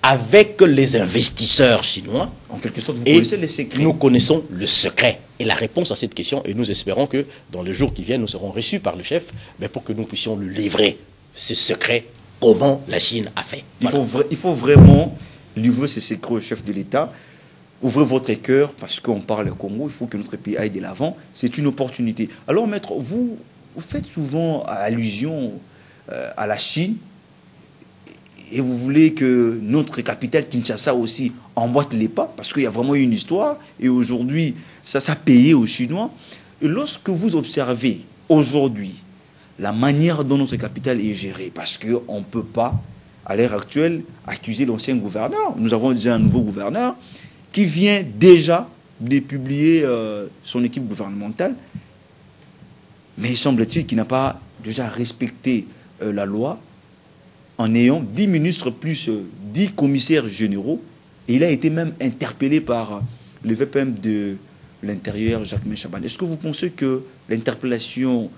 avec les investisseurs chinois. En quelque sorte, vous connaissez les secrets. Nous connaissons le secret et la réponse à cette question. Et nous espérons que dans les jours qui viennent, nous serons reçus par le chef pour que nous puissions lui livrer ce secret, comment la Chine a fait. Voilà. Il faut vraiment livrer ce secret au chef de l'État. Ouvrez votre cœur, parce qu'on parle au Congo, il faut que notre pays aille de l'avant. C'est une opportunité. Alors, maître, vous faites souvent allusion à la Chine, et vous voulez que notre capitale Kinshasa aussi emboîte les pas, parce qu'il y a vraiment une histoire, et aujourd'hui, ça payé aux Chinois. Et lorsque vous observez aujourd'hui la manière dont notre capitale est gérée, parce qu'on ne peut pas, à l'heure actuelle, accuser l'ancien gouverneur. Nous avons déjà un nouveau gouverneur qui vient déjà de publier son équipe gouvernementale, mais il semble-t-il qu'il n'a pas déjà respecté la loi, en ayant 10 ministres plus 10 commissaires généraux. Et il a été même interpellé par le VPM de l'Intérieur, Jacquemain Chabani. Est-ce que vous pensez que l'interpellation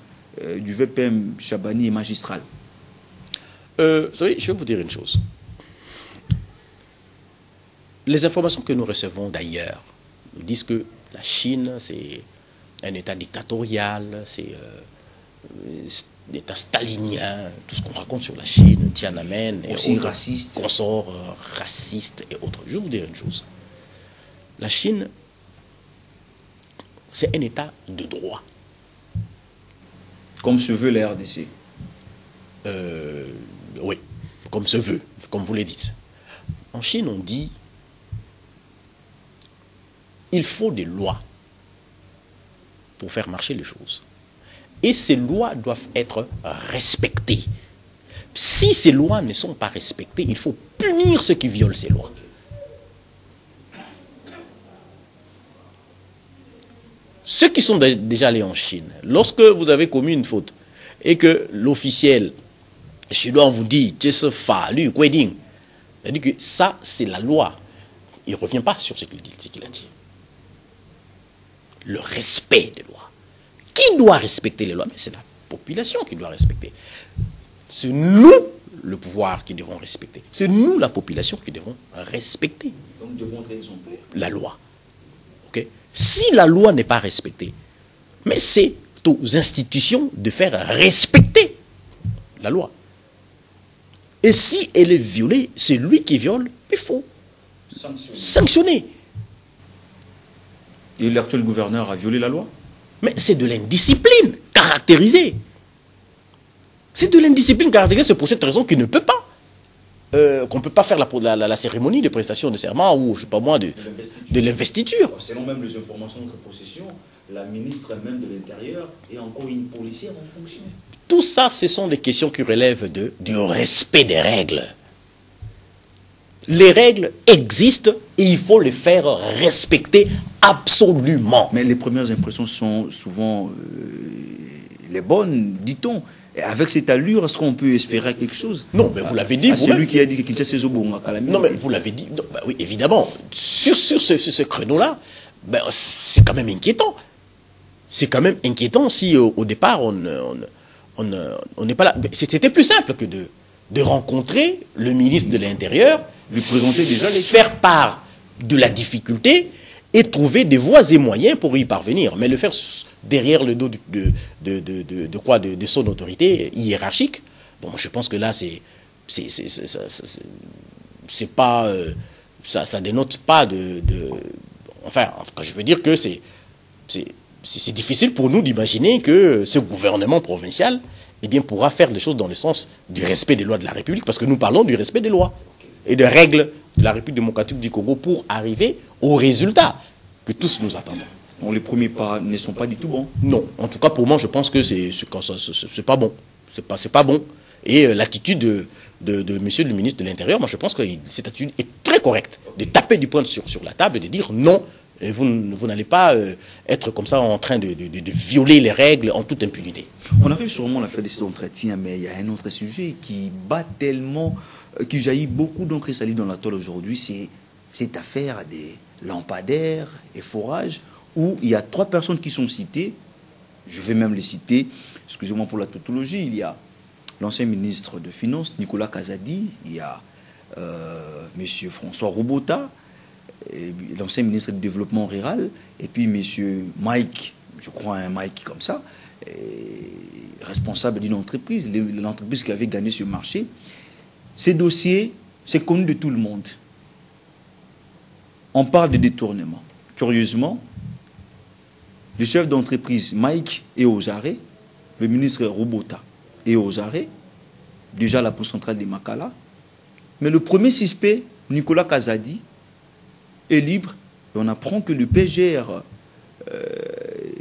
du VPM Chabani est magistrale? Vous savez, je vais vous dire une chose. Les informations que nous recevons d'ailleurs nous disent que la Chine, c'est un État dictatorial, c'est l'État stalinien, tout ce qu'on raconte sur la Chine, Tiananmen, et aussi raciste, consorts racistes et autres. Je vais vous dire une chose. La Chine, c'est un État de droit. Comme se veut la RDC. Oui, comme se veut, comme vous le dites. En Chine, on dit il faut des lois pour faire marcher les choses. Et ces lois doivent être respectées. Si ces lois ne sont pas respectées, il faut punir ceux qui violent ces lois. Ceux qui sont déjà allés en Chine, lorsque vous avez commis une faute et que l'officiel chinois vous dit que ce fallu, c'est-à-dire que ça, c'est la loi. Il ne revient pas sur ce qu'il a dit. Le respect des lois. Qui doit respecter les lois? Mais c'est la population qui doit respecter. C'est nous, le pouvoir, qui devons respecter. C'est nous, la population, qui devons respecter. Donc nous devons être exemplaires. La loi. Okay? Si la loi n'est pas respectée, mais c'est aux institutions de faire respecter la loi. Et si elle est violée, c'est lui qui viole, il faut sanctionner. Et l'actuel gouverneur a violé la loi? Mais c'est de l'indiscipline caractérisée. C'est de l'indiscipline caractérisée, c'est pour cette raison qu'il ne peut pas. qu'on ne peut pas faire la cérémonie de prestation de serment ou, je sais pas moi, de l'investiture. Selon même les informations de notre possession, la ministre même de l'Intérieur est encore une policière en fonction. Tout ça, ce sont des questions qui relèvent du respect des règles. Les règles existent et il faut les faire respecter absolument. Mais les premières impressions sont souvent les bonnes, dit-on. Et avec cette allure, est-ce qu'on peut espérer quelque chose? Non, mais vous l'avez dit, vous celui qui a dit que Kinshasa est au bon à non, mais vous l'avez dit. Non, bah oui, évidemment. Sur ce créneau-là, ben, c'est quand même inquiétant. C'est quand même inquiétant si au départ, on n'est pas là. C'était plus simple que de rencontrer le ministre de l'Intérieur, lui présenter déjà les faire part de la difficulté et trouver des voies et moyens pour y parvenir. Mais le faire derrière le dos de son autorité hiérarchique, bon, je pense que là, c'est pas, ça dénote pas enfin, je veux dire que c'est difficile pour nous d'imaginer que ce gouvernement provincial, eh bien, pourra faire les choses dans le sens du respect des lois de la République, parce que nous parlons du respect des lois et des règles de la République démocratique du Congo pour arriver au résultat que tous nous attendons. Donc les premiers pas ne sont pas du tout bons. Non, en tout cas pour moi je pense que c'est pas bon, c'est pas bon. Et l'attitude de Monsieur le ministre de l'Intérieur, moi je pense que cette attitude est très correcte, de taper du poing sur la table et de dire non, vous n'allez pas être comme ça en train de violer les règles en toute impunité. On arrive sûrement à la fin de cet entretien, mais il y a un autre sujet qui bat tellement, qui jaillit beaucoup d'encre salée dans la toile aujourd'hui, c'est cette affaire des lampadaires et forages, où il y a 3 personnes qui sont citées. Je vais même les citer, excusez-moi pour la tautologie. Il y a l'ancien ministre de Finances, Nicolas Kazadi, il y a M. François Robota, l'ancien ministre du Développement rural, et puis M. Mike, je crois un Mike comme ça, responsable d'une entreprise, l'entreprise qui avait gagné ce marché. Ces dossiers, c'est connu de tout le monde. On parle de détournement. Curieusement, le chef d'entreprise, Mike, est aux arrêts. Le ministre Robota est aux arrêts. Déjà la poste centrale de Makala. Mais le premier suspect, Nicolas Kazadi, est libre. Et on apprend que le PGR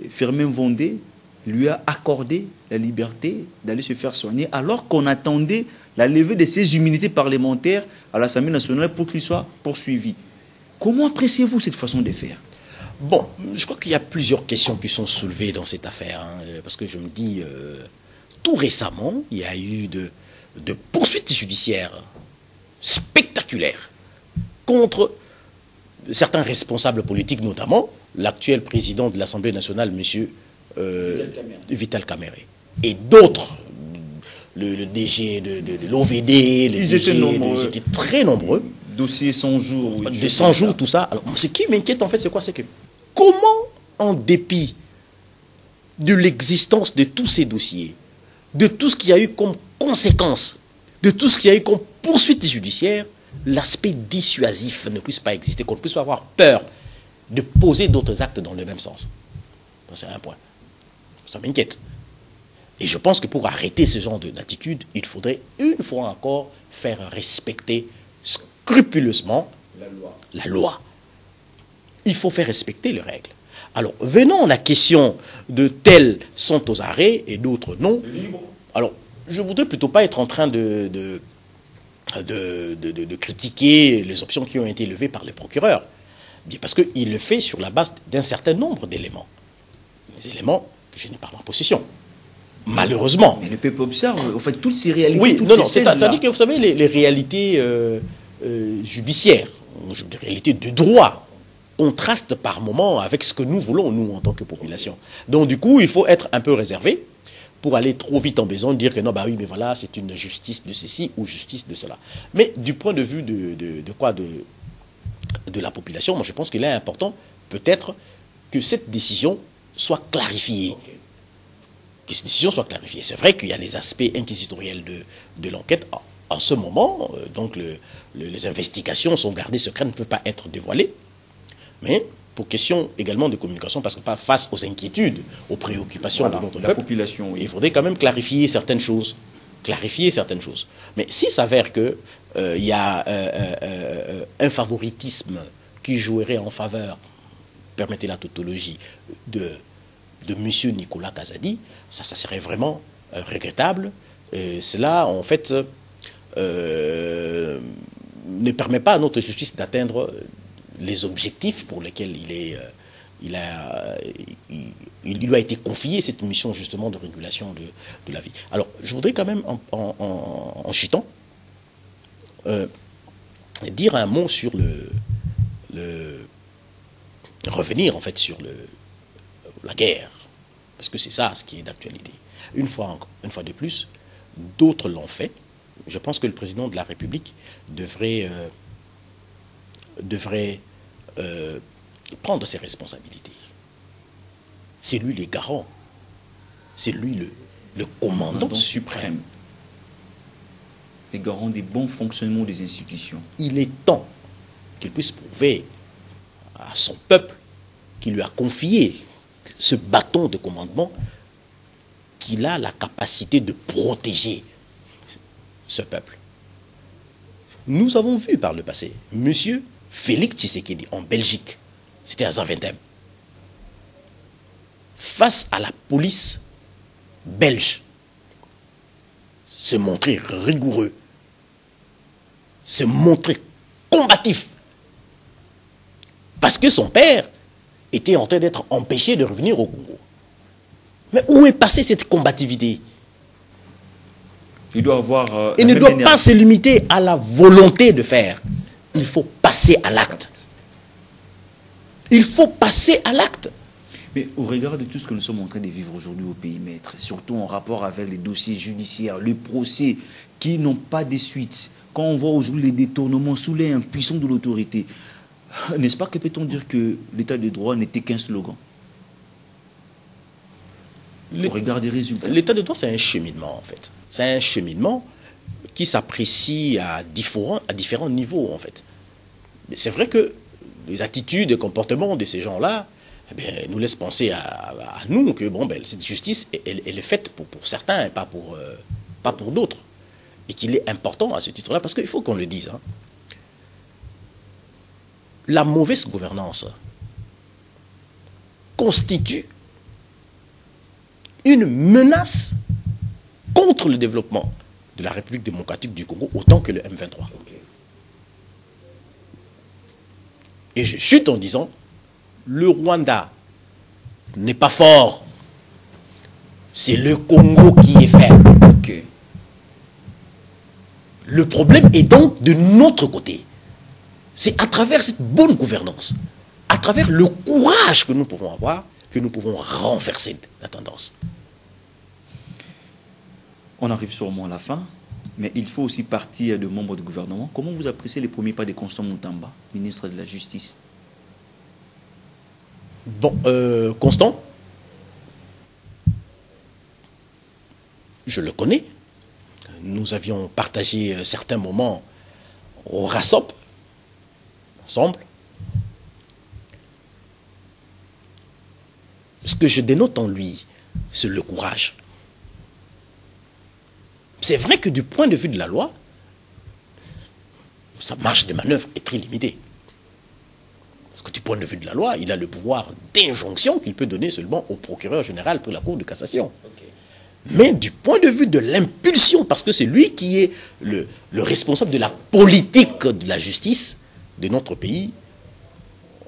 Firmin Vendée lui a accordé la liberté d'aller se faire soigner, alors qu'on attendait la levée de ses immunités parlementaires à l'Assemblée nationale pour qu'il soit poursuivi. Comment appréciez-vous cette façon de faire? Bon, je crois qu'il y a plusieurs questions qui sont soulevées dans cette affaire, parce que je me dis, tout récemment, il y a eu de poursuites judiciaires spectaculaires contre certains responsables politiques, notamment l'actuel président de l'Assemblée nationale, M. Vital Kamerhe, et d'autres, le DG de l'OVD, ils étaient très nombreux. Dossier 100 jours. Oui, de 100 jours, tout ça. Alors, ce qui m'inquiète, en fait, c'est quoi? C'est que comment, en dépit de l'existence de tous ces dossiers, de tout ce qu'il y a eu comme conséquence, de tout ce qu'il y a eu comme poursuite judiciaire, l'aspect dissuasif ne puisse pas exister, qu'on ne puisse pas avoir peur de poser d'autres actes dans le même sens. C'est un point. Ça m'inquiète. Et je pense que pour arrêter ce genre d'attitude, il faudrait une fois encore faire respecter scrupuleusement la loi. Il faut faire respecter les règles. Alors, venons à la question de tels sont aux arrêts et d'autres non. Alors, je ne voudrais plutôt pas être en train de critiquer les options qui ont été levées par les procureurs. Bien parce qu'il le fait sur la base d'un certain nombre d'éléments. Des éléments que je n'ai pas en possession. Malheureusement. Mais le peuple observe, en fait, toutes ces réalités. Oui, toutes non, ces c'est-à-dire que vous savez, les réalités judiciaires, des réalités de droit, contrastent par moments avec ce que nous voulons, nous, en tant que population. Donc, du coup, il faut être un peu réservé pour aller trop vite en besoin, dire que non, bah oui, mais voilà, c'est une justice de ceci ou justice de cela. Mais du point de vue de la population, moi, je pense qu'il est important, peut-être, que cette décision soit clarifiée. Okay. Que cette décision soit clarifiée. C'est vrai qu'il y a les aspects inquisitoriels de l'enquête. En ce moment, donc les investigations sont gardées secrètes, ne peuvent pas être dévoilées. Mais pour question également de communication, parce que pas face aux inquiétudes, aux préoccupations de notre peuple, population, oui. Il faudrait quand même clarifier certaines choses. Mais s'il s'avère que il y a un favoritisme qui jouerait en faveur, permettez la tautologie, de M. Nicolas Kazadi, ça serait vraiment regrettable. Cela, en fait, ne permet pas à notre justice d'atteindre les objectifs pour lesquels il lui a été confié cette mission justement de régulation de la vie. Alors, je voudrais quand même, en chutant, dire un mot sur revenir en fait sur la guerre, parce que c'est ça ce qui est d'actualité. Une fois de plus, d'autres l'ont fait. Je pense que le président de la République devrait prendre ses responsabilités. C'est lui le garant. C'est lui le commandant suprême. Les garants des bons fonctionnements des institutions. Il est temps qu'il puisse prouver à son peuple qui lui a confié ce bâton de commandement qu'il a la capacité de protéger ce peuple. Nous avons vu par le passé, monsieur Félix Tshisekedi en Belgique, c'était à Zaventem, face à la police belge, se montrer rigoureux, se montrer combatif, parce que son père était en train d'être empêché de revenir au Congo. Mais où est passée cette combativité? Il doit avoir... Il ne doit pas se limiter à la volonté de faire. Il faut passer à l'acte. Il faut passer à l'acte. Mais au regard de tout ce que nous sommes en train de vivre aujourd'hui au pays maître, surtout en rapport avec les dossiers judiciaires, les procès qui n'ont pas de suite, quand on voit aujourd'hui les détournements sous les impuissants de l'autorité, n'est-ce pas que peut-on dire que l'état de droit n'était qu'un slogan? Au regard des résultats. L'état de droit, c'est un cheminement, en fait. C'est un cheminement qui s'apprécie à différents niveaux, en fait. Mais c'est vrai que les attitudes et comportements de ces gens-là nous laissent penser à nous que bon, cette justice, elle est faite pour certains et pas pour d'autres. Et qu'il est important à ce titre-là, parce qu'il faut qu'on le dise. Hein, la mauvaise gouvernance constitue une menace contre le développement de la République démocratique du Congo autant que le M23. Et je chute en disant, le Rwanda n'est pas fort, c'est le Congo qui est faible. Okay. Le problème est donc de notre côté. C'est à travers cette bonne gouvernance, à travers le courage que nous pouvons avoir, que nous pouvons renverser la tendance. On arrive sûrement à la fin, mais il faut aussi partir de membres du gouvernement. Comment vous appréciez les premiers pas de Constant Moutamba, ministre de la Justice? Bon, Constant, je le connais. Nous avions partagé certains moments au RASOP, ensemble. Ce que je dénote en lui, c'est le courage. C'est vrai que du point de vue de la loi, sa marge de manœuvre est très limitée. Parce que du point de vue de la loi, il a le pouvoir d'injonction qu'il peut donner seulement au procureur général pour la Cour de cassation. Okay. Mais du point de vue de l'impulsion, parce que c'est lui qui est le responsable de la politique de la justice de notre pays,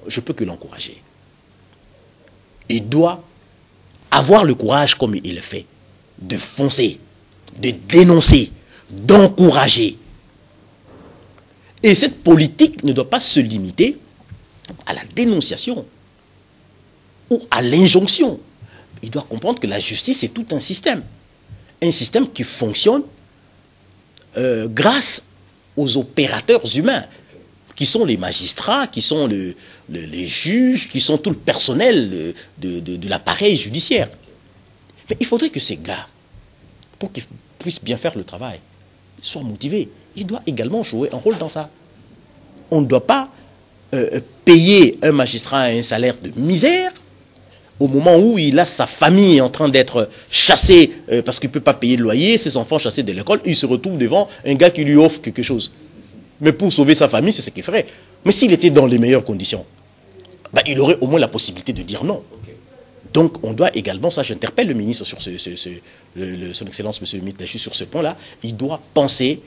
je peux que l'encourager. Il doit avoir le courage, comme il le fait, de foncer, de dénoncer, d'encourager. Et cette politique ne doit pas se limiter à la dénonciation ou à l'injonction. Il doit comprendre que la justice, c'est tout un système qui fonctionne grâce aux opérateurs humains, qui sont les magistrats, qui sont les juges, qui sont tout le personnel de l'appareil judiciaire. Mais il faudrait que ces gars, pour qu'ils puissent bien faire le travail, soient motivés. Il doit également jouer un rôle dans ça. On ne doit pas payer un magistrat un salaire de misère au moment où il a sa famille en train d'être chassée parce qu'il ne peut pas payer le loyer, ses enfants chassés de l'école, il se retrouve devant un gars qui lui offre quelque chose. Mais pour sauver sa famille, c'est ce qu'il ferait. Mais s'il était dans les meilleures conditions, bah, il aurait au moins la possibilité de dire non. Donc, on doit également, ça j'interpelle le ministre sur son Excellence, M. le ministre Dachu, sur ce point-là, il doit penser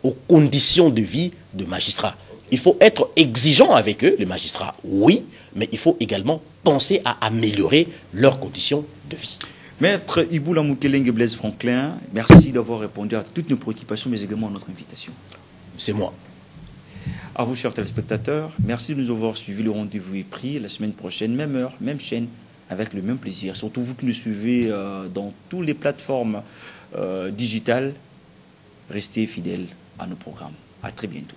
aux conditions de vie de magistrats. Il faut être exigeant avec eux, les magistrats, oui, mais il faut également penser à améliorer leurs conditions de vie. Maître Iboula Moukeleng Blaise Franklin, merci d'avoir répondu à toutes nos préoccupations, mais également à notre invitation. C'est moi. À vous, chers téléspectateurs, merci de nous avoir suivis. Le rendez-vous est pris la semaine prochaine, même heure, même chaîne, avec le même plaisir. Surtout vous qui nous suivez dans toutes les plateformes digitales, restez fidèles à nos programmes. À très bientôt.